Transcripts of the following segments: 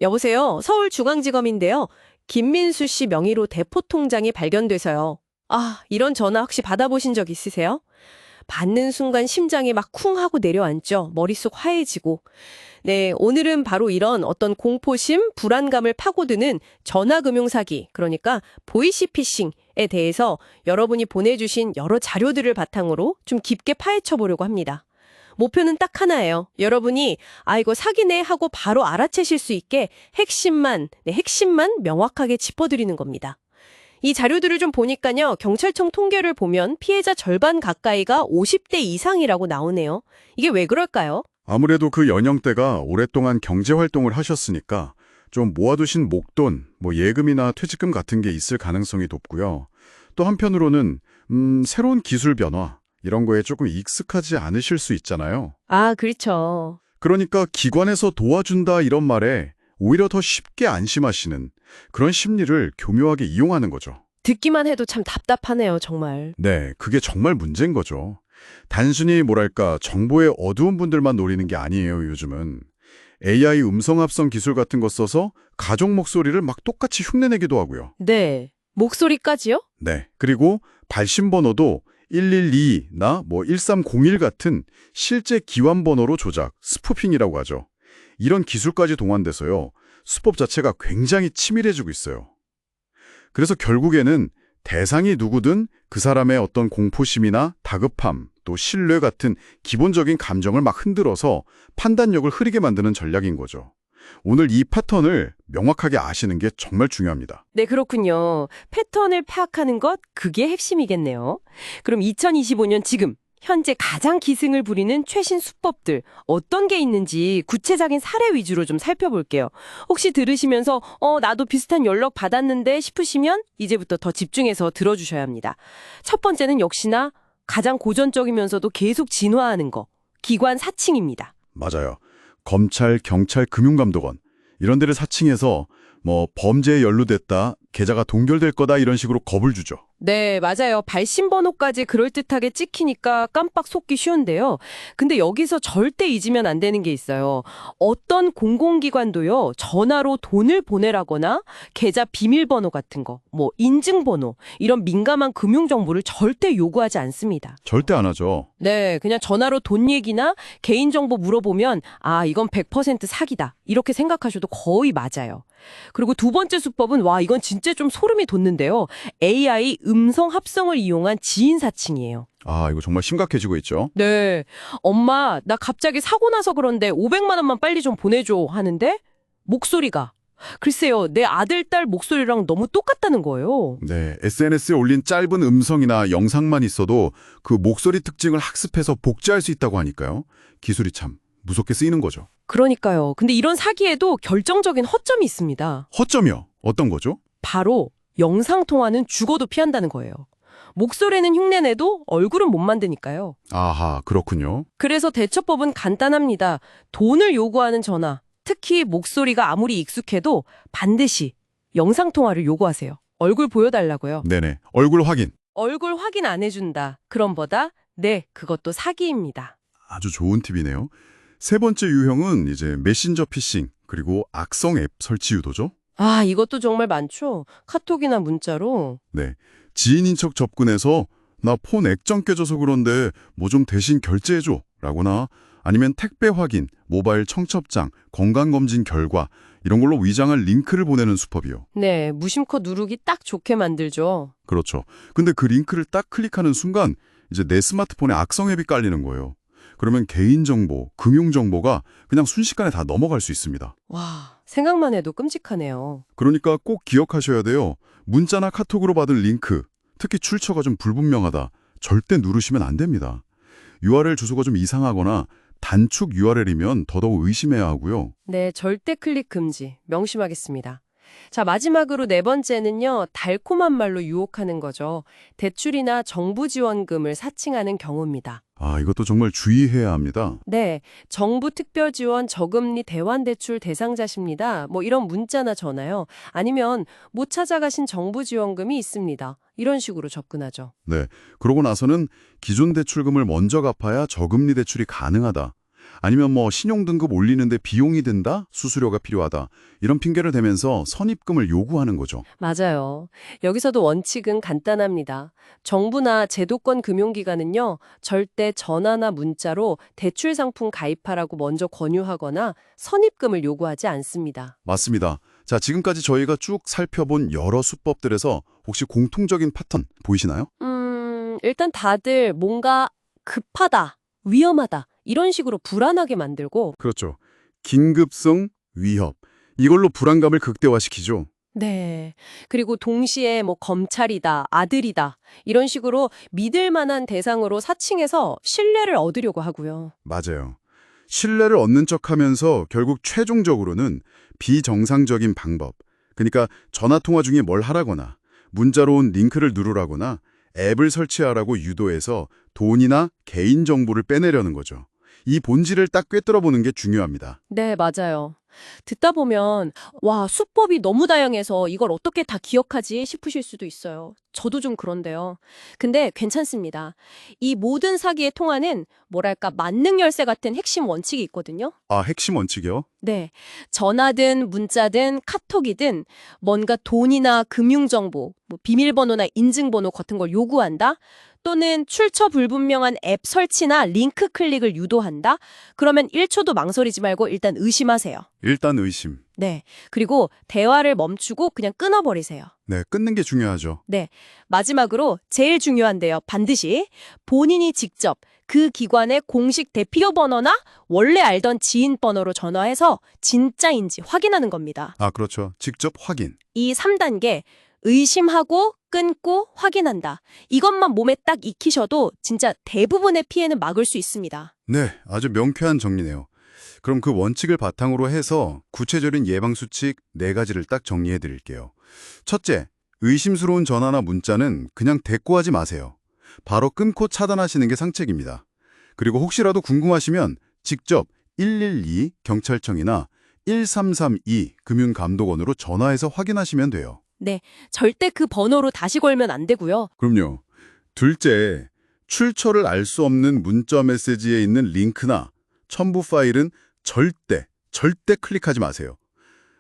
여보세요. 서울중앙지검인데요. 김민수 씨 명의로 대포통장이 발견돼서요. 아, 이런 전화 혹시 받아보신 적 있으세요? 받는 순간 심장이 막 쿵 하고 내려앉죠. 머릿속 하얘지고. 네, 오늘은 바로 이런 어떤 공포심, 불안감을 파고드는 전화금융 사기, 그러니까 보이시피싱에 대해서 여러분이 보내주신 여러 자료들을 바탕으로 좀 깊게 파헤쳐 보려고 합니다. 목표는 딱 하나예요. 여러분이 이거 사기네 하고 바로 알아채실 수 있게 핵심만 명확하게 짚어드리는 겁니다. 이 자료들을 좀 보니까요. 경찰청 통계를 보면 피해자 절반 가까이가 50대 이상이라고 나오네요. 이게 왜 그럴까요? 아무래도 그 연령대가 오랫동안 경제활동을 하셨으니까 좀 모아두신 목돈, 예금이나 퇴직금 같은 게 있을 가능성이 높고요. 또 한편으로는 새로운 기술 변화, 이런 거에 조금 익숙하지 않으실 수 있잖아요. 아, 그렇죠. 그러니까 기관에서 도와준다 이런 말에 오히려 더 쉽게 안심하시는 그런 심리를 교묘하게 이용하는 거죠. 듣기만 해도 참 답답하네요, 정말. 네, 그게 정말 문제인 거죠. 단순히 정보의 어두운 분들만 노리는 게 아니에요, 요즘은. AI 음성 합성 기술 같은 거 써서 가족 목소리를 막 똑같이 흉내내기도 하고요. 네. 목소리까지요? 네, 그리고 발신번호도 112나 1301 같은 실제 기환번호로 조작, 스푸핑이라고 하죠. 이런 기술까지 동원돼서요. 수법 자체가 굉장히 치밀해지고 있어요. 그래서 결국에는 대상이 누구든 그 사람의 어떤 공포심이나 다급함, 또 신뢰 같은 기본적인 감정을 막 흔들어서 판단력을 흐리게 만드는 전략인 거죠. 오늘 이 패턴을 명확하게 아시는 게 정말 중요합니다. 네, 그렇군요. 패턴을 파악하는 것, 그게 핵심이겠네요. 그럼 2025년 지금, 현재 가장 기승을 부리는 최신 수법들, 어떤 게 있는지 구체적인 사례 위주로 좀 살펴볼게요. 혹시 들으시면서, 나도 비슷한 연락 받았는데 싶으시면 이제부터 더 집중해서 들어주셔야 합니다. 첫 번째는 역시나 가장 고전적이면서도 계속 진화하는 거, 기관 사칭입니다. 맞아요. 검찰, 경찰, 금융감독원 이런 데를 사칭해서 범죄에 연루됐다, 계좌가 동결될 거다 이런 식으로 겁을 주죠. 네, 맞아요. 발신번호까지 그럴듯하게 찍히니까 깜빡 속기 쉬운데요. 근데 여기서 절대 잊으면 안 되는 게 있어요. 어떤 공공기관도요, 전화로 돈을 보내라거나 계좌 비밀번호 같은 거, 인증번호, 이런 민감한 금융정보를 절대 요구하지 않습니다. 절대 안 하죠. 네, 그냥 전화로 돈 얘기나 개인정보 물어보면, 이건 100% 사기다. 이렇게 생각하셔도 거의 맞아요. 그리고 두 번째 수법은, 이건 진짜 좀 소름이 돋는데요. AI 음성 합성을 이용한 지인 사칭이에요. 이거 정말 심각해지고 있죠. 네. 엄마, 나 갑자기 사고 나서 그런데 500만 원만 빨리 좀 보내줘 하는데 목소리가 글쎄요, 내 아들, 딸 목소리랑 너무 똑같다는 거예요. 네, SNS에 올린 짧은 음성이나 영상만 있어도 그 목소리 특징을 학습해서 복제할 수 있다고 하니까요. 기술이 참 무섭게 쓰이는 거죠. 그러니까요. 근데 이런 사기에도 결정적인 허점이 있습니다. 허점이요? 어떤 거죠? 바로 영상통화는 죽어도 피한다는 거예요. 목소리는 흉내내도 얼굴은 못 만드니까요. 아하, 그렇군요. 그래서 대처법은 간단합니다. 돈을 요구하는 전화, 특히 목소리가 아무리 익숙해도 반드시 영상통화를 요구하세요. 얼굴 보여달라고요. 네네, 얼굴 확인. 얼굴 확인 안 해준다. 그럼보다 네, 그것도 사기입니다. 아주 좋은 팁이네요. 세 번째 유형은 이제 메신저 피싱, 그리고 악성 앱 설치 유도죠. 이것도 정말 많죠. 카톡이나 문자로. 네, 지인인 척 접근해서 나 폰 액정 깨져서 그런데 좀 대신 결제해줘 라거나 아니면 택배 확인, 모바일 청첩장, 건강검진 결과 이런 걸로 위장할 링크를 보내는 수법이요. 네, 무심코 누르기 딱 좋게 만들죠. 그렇죠. 근데 그 링크를 딱 클릭하는 순간 이제 내 스마트폰에 악성 앱이 깔리는 거예요. 그러면 개인정보, 금융정보가 그냥 순식간에 다 넘어갈 수 있습니다. 와, 생각만 해도 끔찍하네요. 그러니까 꼭 기억하셔야 돼요. 문자나 카톡으로 받은 링크, 특히 출처가 좀 불분명하다. 절대 누르시면 안 됩니다. URL 주소가 좀 이상하거나 단축 URL이면 더더욱 의심해야 하고요. 네, 절대 클릭 금지. 명심하겠습니다. 자, 마지막으로 네 번째는요. 달콤한 말로 유혹하는 거죠. 대출이나 정부 지원금을 사칭하는 경우입니다. 이것도 정말 주의해야 합니다. 네, 정부 특별 지원 저금리 대환대출 대상자십니다. 이런 문자나 전화요. 아니면 못 찾아가신 정부 지원금이 있습니다. 이런 식으로 접근하죠. 네, 그러고 나서는 기존 대출금을 먼저 갚아야 저금리 대출이 가능하다. 아니면 뭐 신용등급 올리는데 비용이 든다? 수수료가 필요하다. 이런 핑계를 대면서 선입금을 요구하는 거죠. 맞아요. 여기서도 원칙은 간단합니다. 정부나 제도권 금융기관은요, 절대 전화나 문자로 대출 상품 가입하라고 먼저 권유하거나 선입금을 요구하지 않습니다. 맞습니다. 자, 지금까지 저희가 쭉 살펴본 여러 수법들에서 혹시 공통적인 패턴 보이시나요? 일단 다들 뭔가 급하다, 위험하다, 이런 식으로 불안하게 만들고, 그렇죠. 긴급성, 위협. 이걸로 불안감을 극대화시키죠. 네. 그리고 동시에 뭐 검찰이다, 아들이다, 이런 식으로 믿을 만한 대상으로 사칭해서 신뢰를 얻으려고 하고요. 맞아요. 신뢰를 얻는 척하면서 결국 최종적으로는 비정상적인 방법, 그러니까 전화통화 중에 뭘 하라거나 문자로 온 링크를 누르라거나 앱을 설치하라고 유도해서 돈이나 개인정보를 빼내려는 거죠. 이 본질을 딱 꿰뚫어 보는 게 중요합니다. 네, 맞아요. 듣다 보면 와, 수법이 너무 다양해서 이걸 어떻게 다 기억하지 싶으실 수도 있어요. 저도 좀 그런데요. 근데 괜찮습니다. 이 모든 사기의 통화는 뭐랄까 만능 열쇠 같은 핵심 원칙이 있거든요. 아, 핵심 원칙이요? 네. 전화든 문자든 카톡이든 뭔가 돈이나 금융정보, 뭐 비밀번호나 인증번호 같은 걸 요구한다? 또는 출처 불분명한 앱 설치나 링크 클릭을 유도한다? 그러면 1초도 망설이지 말고 일단 의심하세요. 일단 의심. 네. 그리고 대화를 멈추고 그냥 끊어버리세요. 네, 끊는 게 중요하죠. 네. 마지막으로 제일 중요한데요. 반드시 본인이 직접 그 기관의 공식 대표 번호나 원래 알던 지인 번호로 전화해서 진짜인지 확인하는 겁니다. 아, 그렇죠. 직접 확인. 이 3단계 의심하고 끊고 확인한다. 이것만 몸에 딱 익히셔도 진짜 대부분의 피해는 막을 수 있습니다. 네, 아주 명쾌한 정리네요. 그럼 그 원칙을 바탕으로 해서 구체적인 예방 수칙 4가지를 딱 정리해 드릴게요. 첫째, 의심스러운 전화나 문자는 그냥 대꾸하지 마세요. 바로 끊고 차단하시는 게 상책입니다. 그리고 혹시라도 궁금하시면 직접 112 경찰청이나 1332 금융감독원으로 전화해서 확인하시면 돼요. 네, 절대 그 번호로 다시 걸면 안 되고요. 그럼요. 둘째, 출처를 알 수 없는 문자 메시지에 있는 링크나 첨부 파일은 절대 클릭하지 마세요.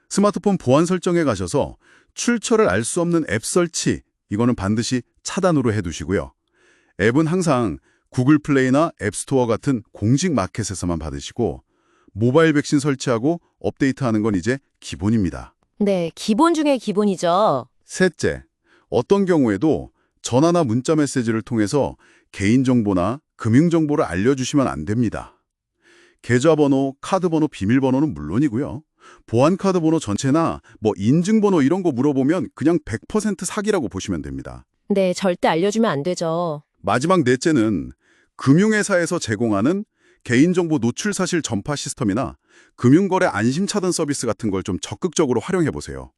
스마트폰 보안 설정에 가셔서 출처를 알 수 없는 앱 설치, 이거는 반드시 차단으로 해두시고요. 앱은 항상 구글 플레이나 앱스토어 같은 공식 마켓에서만 받으시고 모바일 백신 설치하고 업데이트하는 건 이제 기본입니다. 네, 기본 중에 기본이죠. 셋째, 어떤 경우에도 전화나 문자 메시지를 통해서 개인정보나 금융정보를 알려주시면 안 됩니다. 계좌번호, 카드번호, 비밀번호는 물론이고요. 보안카드 번호 전체나 뭐 인증번호 이런 거 물어보면 그냥 100% 사기라고 보시면 됩니다. 네, 절대 알려주면 안 되죠. 마지막 넷째는 금융회사에서 제공하는 개인정보 노출 사실 전파 시스템이나 금융거래 안심차단 서비스 같은 걸 좀 적극적으로 활용해 보세요.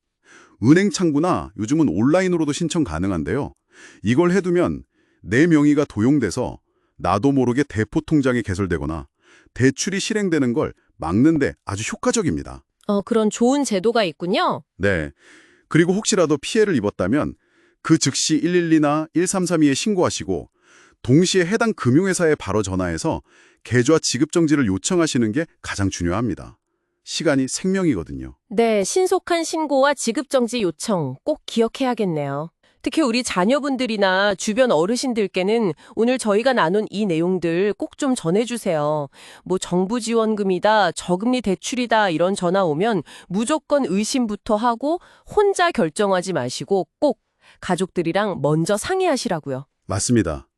은행 창구나 요즘은 온라인으로도 신청 가능한데요. 이걸 해두면 내 명의가 도용돼서 나도 모르게 대포 통장에 개설되거나 대출이 실행되는 걸 막는데 아주 효과적입니다. 그런 좋은 제도가 있군요. 네. 그리고 혹시라도 피해를 입었다면 그 즉시 112나 1332에 신고하시고 동시에 해당 금융회사에 바로 전화해서 계좌 지급 정지를 요청하시는 게 가장 중요합니다. 시간이 생명이거든요. 네, 신속한 신고와 지급정지 요청 꼭 기억해야겠네요. 특히 우리 자녀분들이나 주변 어르신들께는 오늘 저희가 나눈 이 내용들 꼭 좀 전해주세요. 뭐 정부 지원금이다, 저금리 대출이다 이런 전화 오면 무조건 의심부터 하고 혼자 결정하지 마시고 꼭 가족들이랑 먼저 상의하시라고요. 맞습니다.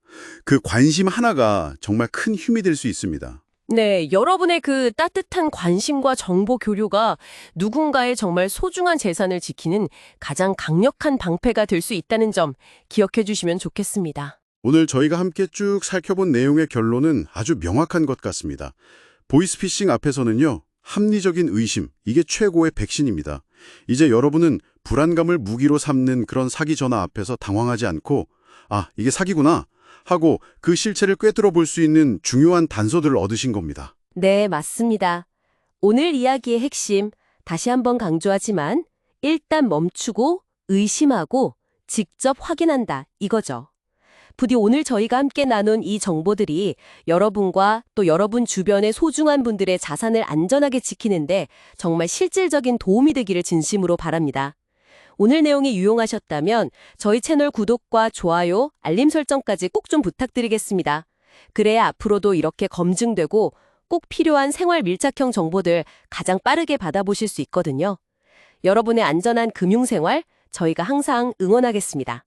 그 관심 하나가 정말 큰 힘이 될 수 있습니다. 네, 여러분의 그 따뜻한 관심과 정보 교류가 누군가의 정말 소중한 재산을 지키는 가장 강력한 방패가 될 수 있다는 점 기억해 주시면 좋겠습니다. 오늘 저희가 함께 쭉 살펴본 내용의 결론은 아주 명확한 것 같습니다. 보이스피싱 앞에서는요, 합리적인 의심, 이게 최고의 백신입니다. 이제 여러분은 불안감을 무기로 삼는 그런 사기 전화 앞에서 당황하지 않고 아, 이게 사기구나 하고 그 실체를 꿰뚫어 볼 수 있는 중요한 단서들을 얻으신 겁니다. 네, 맞습니다. 오늘 이야기의 핵심, 다시 한번 강조하지만 일단 멈추고 의심하고 직접 확인한다 이거죠. 부디 오늘 저희가 함께 나눈 이 정보들이 여러분과 또 여러분 주변의 소중한 분들의 자산을 안전하게 지키는데 정말 실질적인 도움이 되기를 진심으로 바랍니다. 오늘 내용이 유용하셨다면 저희 채널 구독과 좋아요, 알림 설정까지 꼭 좀 부탁드리겠습니다. 그래야 앞으로도 이렇게 검증되고 꼭 필요한 생활 밀착형 정보들 가장 빠르게 받아보실 수 있거든요. 여러분의 안전한 금융생활 저희가 항상 응원하겠습니다.